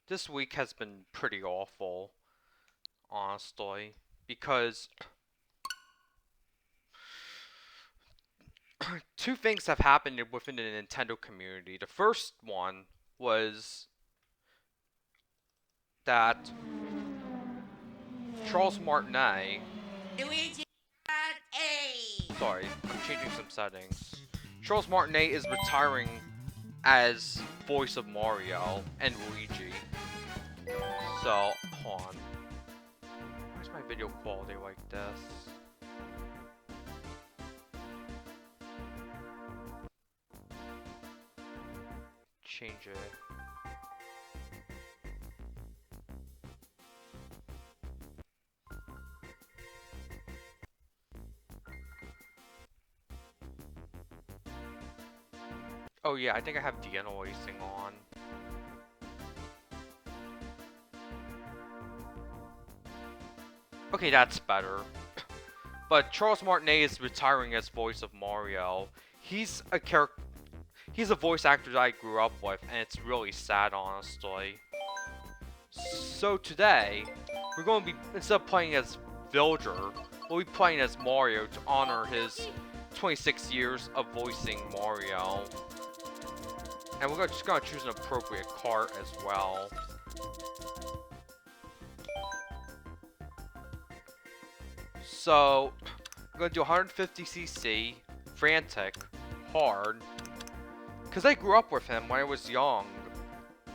This week has been pretty awful, honestly, because two things have happened within the Nintendo community. The first one was that Charles Martinet, Luigi A. sorry, I'm changing some settings. Charles Martinet is retiring as voice of Mario and Luigi. So, hold on. Why's my video quality like this? Change it. Oh yeah, I think I have de-anoising on. Okay, that's better. But Charles Martinet is retiring as voice of Mario. He's a character. He's a voice actor that I grew up with, and it's really sad, honestly. So today, we're going to be, instead of playing as Villager, we'll be playing as Mario to honor his 26 years of voicing Mario. And we're just going to choose an appropriate cart as well. So, I'm going to do 150cc, frantic, hard, because I grew up with him when I was young,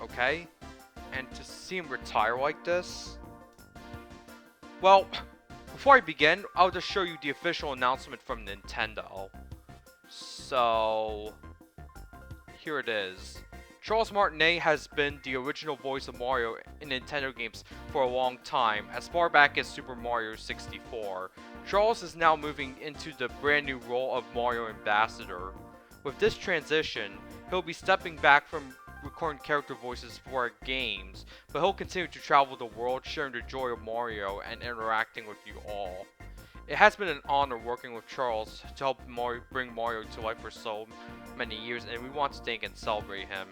okay? And to see him retire like this... Well, before I begin, I'll just show you the official announcement from Nintendo. So... here it is. Charles Martinet has been the original voice of Mario in Nintendo games for a long time, as far back as Super Mario 64. Charles is now moving into the brand new role of Mario Ambassador. With this transition, he'll be stepping back from recording character voices for our games, but he'll continue to travel the world, sharing the joy of Mario and interacting with you all. It has been an honor working with Charles to help bring Mario to life for so many years, and we want to thank and celebrate him.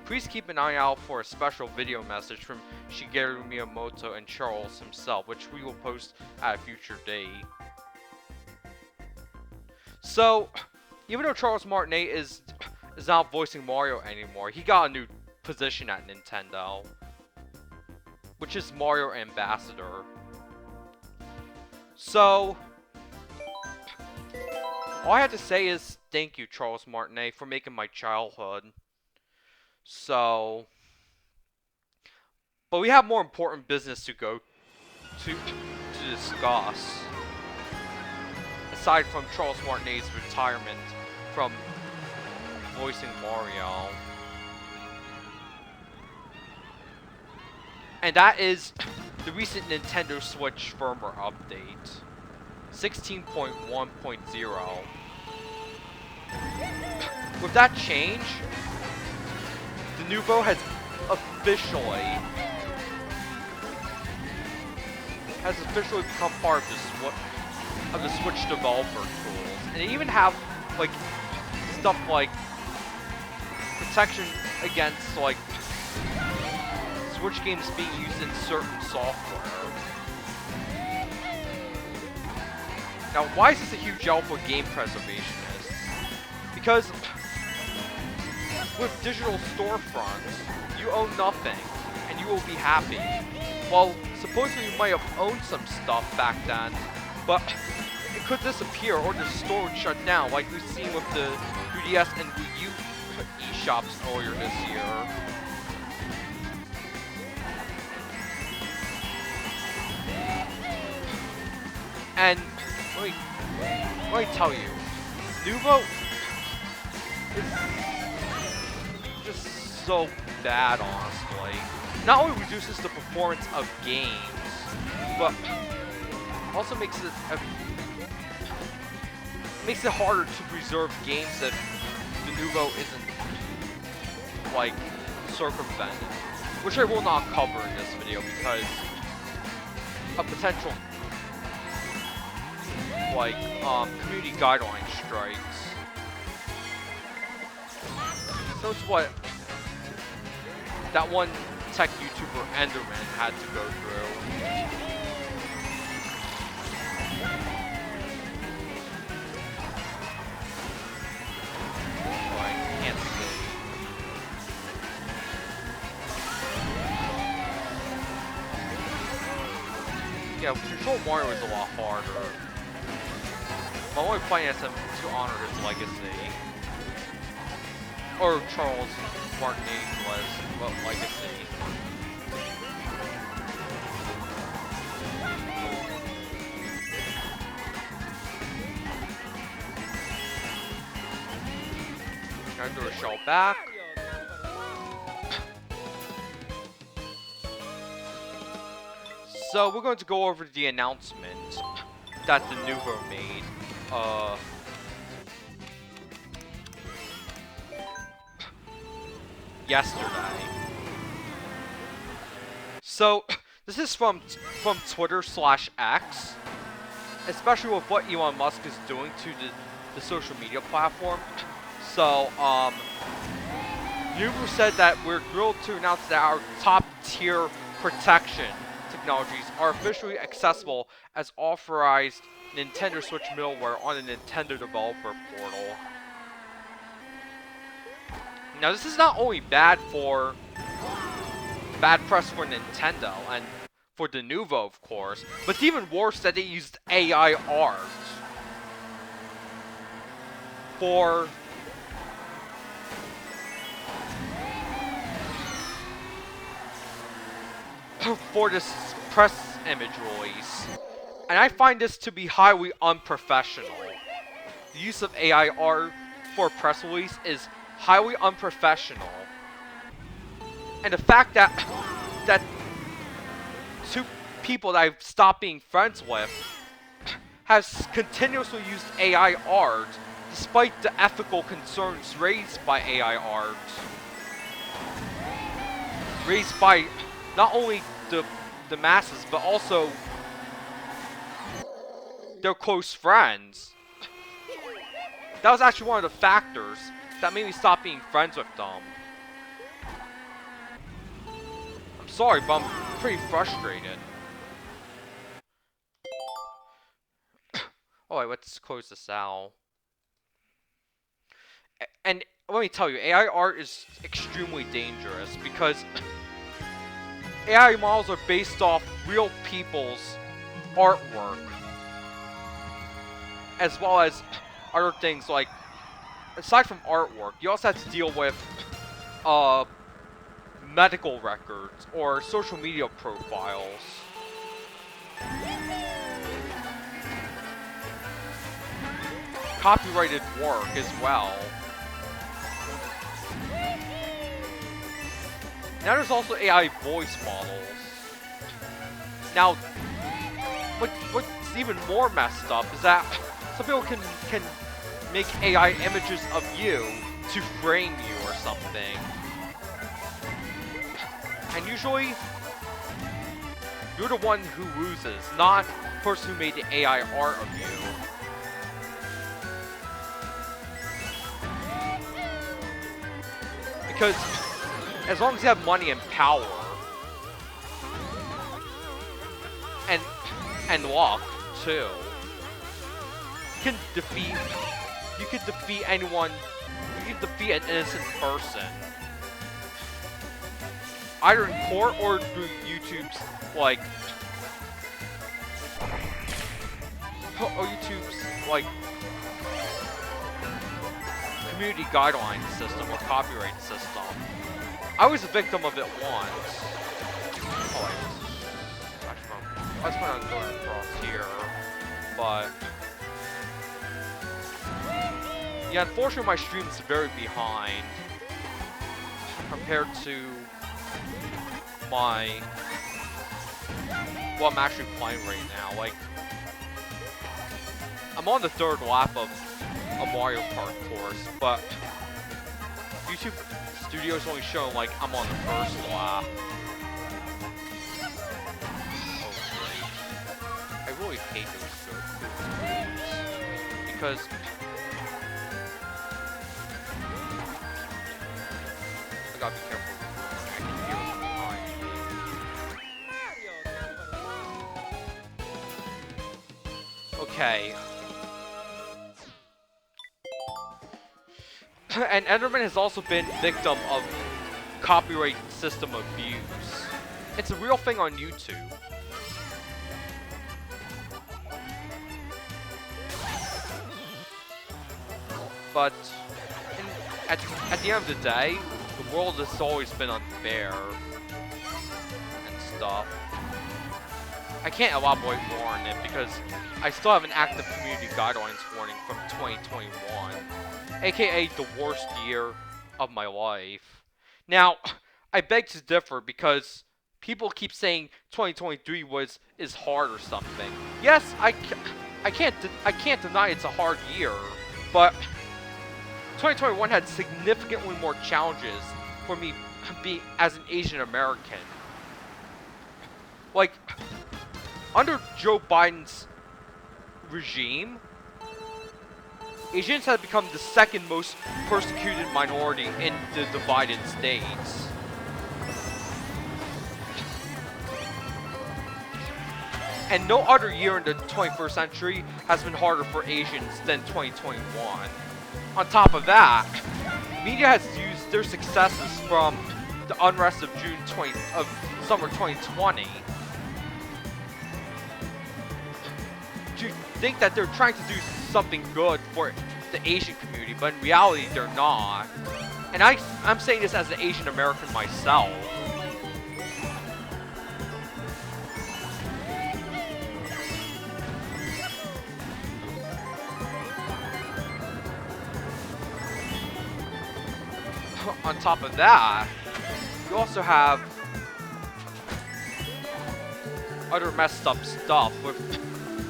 Please keep an eye out for a special video message from Shigeru Miyamoto and Charles himself, which we will post at a future date. So, even though Charles Martinet is not voicing Mario anymore, he got a new position at Nintendo, which is Mario Ambassador. So, all I have to say is thank you, Charles Martinet, for making my childhood. So, but we have more important business to go to discuss. Aside from Charles Martinet's retirement from voicing Mario. And that is the recent Nintendo Switch firmware update. 16.1.0. With that change, Denuvo has officially become part of the Switch developer tools, and they even have like stuff like protection against like Switch games being used in certain software. Now, why is this a huge help for game preservationists? Because with digital storefronts, you own nothing, and you will be happy. Well, supposedly you might have owned some stuff back then, but it could disappear or the store would shut down, like we've seen with the 3DS and Wii U eShops earlier this year. And let me tell you, Denuvo is just so bad, honestly. Not only reduces the performance of games, but also makes it harder to preserve games that Denuvo isn't like circumvented, which I will not cover in this video because of potential like community guideline strikes. So it's what that one tech YouTuber Enderman had to go through. Oh, I can't see. Yeah, Control Mario is a lot harder. I'm only playing as him to honor his legacy. Or Charles Martinet was legacy. Gotta throw a shell back. So we're going to go over the announcement that Denuvo made. Yesterday. So this is from Twitter/X, especially with what Elon Musk is doing to the social media platform. So Denuvo said that we're thrilled to announce that our top tier protection technologies are officially accessible as authorized Nintendo Switch middleware on the Nintendo Developer Portal. Now this is not only bad press for Nintendo and for Denuvo, of course, but it's even worse that they used AI art for this press image release. And I find this to be highly unprofessional. The use of AI art for a press release is highly unprofessional. And the fact that two people that I've stopped being friends with has continuously used AI art despite the ethical concerns raised by AI art. Raised by not only the masses, but also their close friends. That was actually one of the factors that made me stop being friends with them. I'm sorry, but I'm pretty frustrated. Alright, let's close this out. And let me tell you, AI art is extremely dangerous because AI models are based off real people's artwork, as well as other things like, aside from artwork, you also have to deal with medical records or social media profiles. Copyrighted work as well. Now there's also AI voice models. Now, what's even more messed up is that some people can make AI images of you to frame you or something. And usually, you're the one who loses, not the person who made the AI art of you. Because as long as you have money and power, and luck too, you can defeat anyone. You can defeat an innocent person, either in court or through YouTube's community guidelines system or copyright system. I was a victim of it once. Oh, I was planning on going across here, but yeah, unfortunately my stream's very behind compared to what I'm actually playing right now. Like, I'm on the third lap of a Mario Kart course, but YouTube Studios only show like I'm on the first lap. I really hate those moves because I gotta be careful. I can hear it from behind. Okay. And Enderman has also been victim of copyright system abuse. It's a real thing on YouTube. But at the end of the day, the world has always been unfair and stuff. I can't elaborate more on it because I still have an active community guidelines warning from 2021, aka the worst year of my life. Now, I beg to differ because people keep saying 2023 is hard or something. Yes, I can't deny it's a hard year, but 2021 had significantly more challenges for me as an Asian American. Like, under Joe Biden's regime, Asians have become the second most persecuted minority in the divided states. And no other year in the 21st century has been harder for Asians than 2021. On top of that, media has used their successes from the unrest of summer 2020 to think that they're trying to do something good for the Asian community, but in reality they're not. And I'm saying this as an Asian American myself. On top of that, you also have other messed up stuff with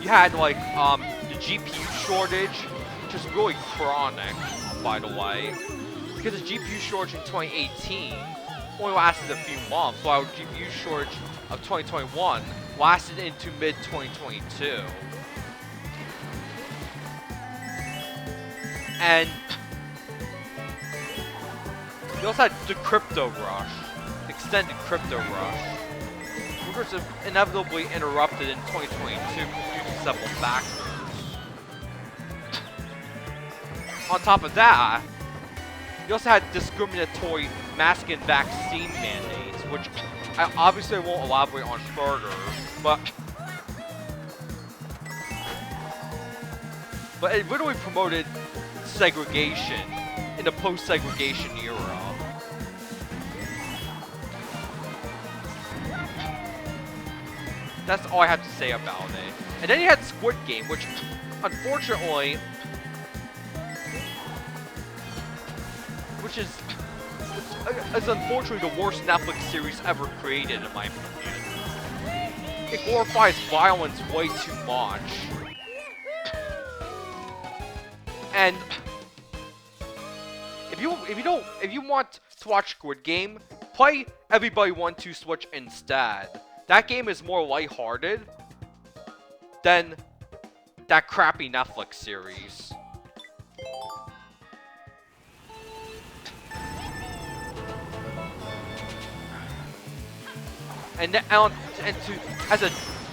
you had like the GPU shortage, which is really chronic, by the way, because the GPU shortage in 2018 only lasted a few months, while the GPU shortage of 2021 lasted into mid-2022. And you also had the crypto rush, the extended crypto rush, which was inevitably interrupted in 2022 due to several factors. On top of that, you also had discriminatory mask and vaccine mandates, which I obviously won't elaborate on further, but it literally promoted segregation in the post-segregation era. That's all I have to say about it. And then you had Squid Game, which unfortunately, which is unfortunately the worst Netflix series ever created, in my opinion. It glorifies violence way too much. And if you want to watch Squid Game, play Everybody 1-2 Switch instead. That game is more lighthearted than that crappy Netflix series.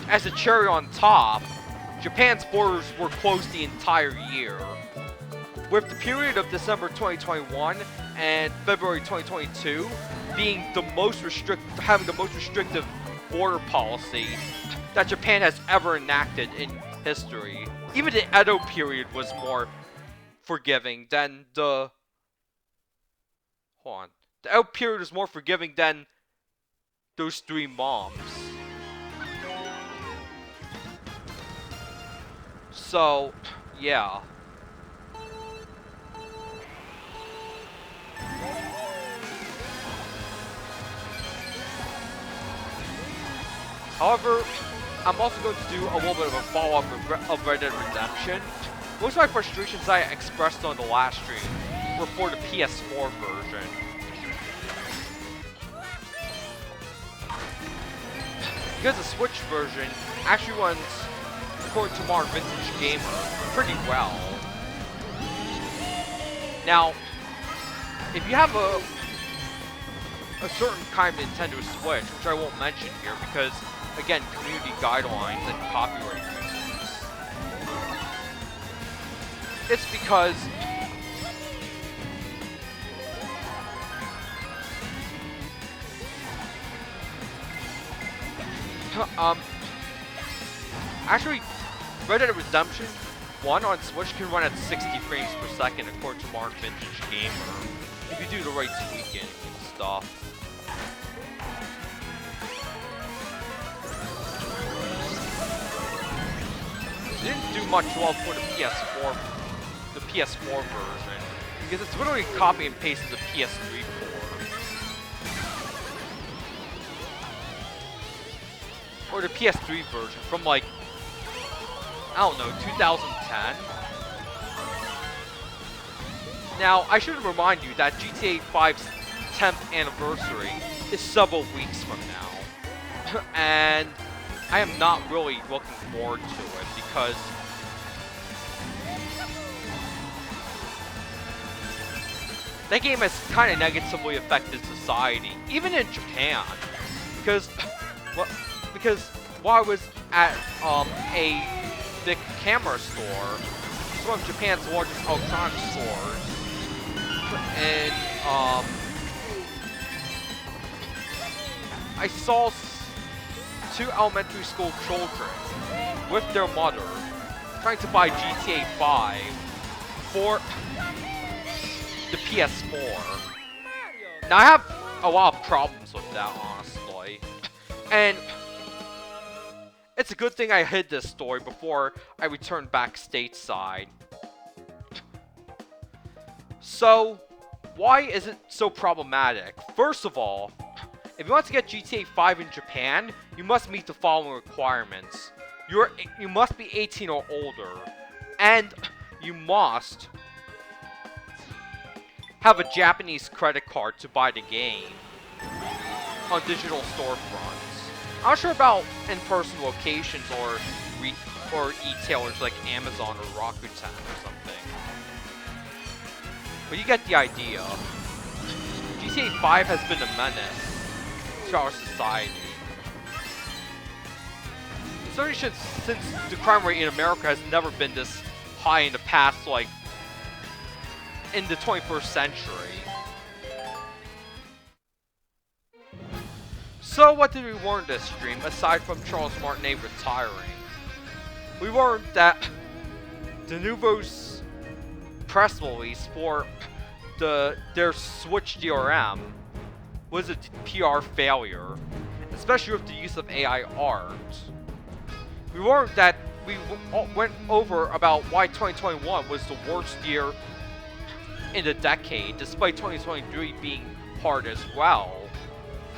As a cherry on top, Japan's borders were closed the entire year, with the period of December 2021 and February 2022 being having the most restrictive border policy that Japan has ever enacted in history. Even the Edo period was more forgiving than the... Hold on. The Edo period was more forgiving than those 3 moms. So, yeah. However, I'm also going to do a little bit of a follow-up of Red Dead Redemption. Most of my frustrations I expressed on the last stream were for the PS4 version. Because the Switch version actually runs, according to Modern Vintage Gamer, pretty well. Now, if you have a certain kind of Nintendo Switch, which I won't mention here because, again, community guidelines and copyright reasons. it's because actually, Red Dead Redemption 1 on Switch can run at 60 frames per second according to Mark Vintage Gamer, if you do the right tweaking and stuff. It didn't do much well for the PS4 version, because it's literally copy and paste the PS3 port. Or the PS3 version from like, I don't know, 2010? Now, I should remind you that GTA 5's 10th anniversary is several weeks from now. And I am not really looking forward to it because that game has kind of negatively affected society, even in Japan. Because while I was at a big camera store, it's one of Japan's largest electronics stores, and I saw two elementary school children with their mother trying to buy GTA 5 for the PS4. Now I have a lot of problems with that, honestly, and it's a good thing I hid this story before I returned back stateside. So, why is it so problematic? First of all, if you want to get GTA 5 in Japan, you must meet the following requirements. You must be 18 or older, and you must have a Japanese credit card to buy the game on digital storefronts. I'm not sure about in-person locations or e-tailers like Amazon or Rakuten or something. But you get the idea. GTA 5 has been a menace to our society. Especially since the crime rate in America has never been this high in the past, like, in the 21st century. So what did we learn this stream, aside from Charles Martinet retiring? We learned that Denuvo's press release for their Switch DRM was a PR failure, especially with the use of AI art. We learned that we went over about why 2021 was the worst year in the decade, despite 2023 being hard as well.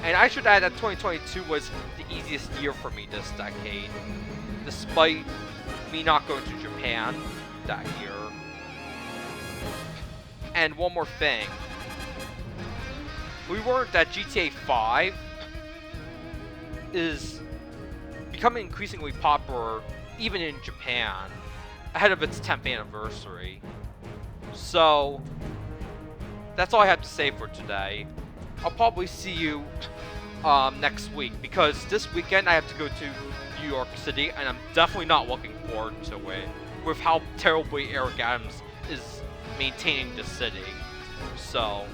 And I should add that 2022 was the easiest year for me this decade, despite me not going to Japan that year. And one more thing. We learned that GTA 5 is becoming increasingly popular even in Japan, ahead of its 10th anniversary. So, that's all I have to say for today. I'll probably see you next week, because this weekend I have to go to New York City, and I'm definitely not looking forward to it, with how terribly Eric Adams is maintaining the city. So,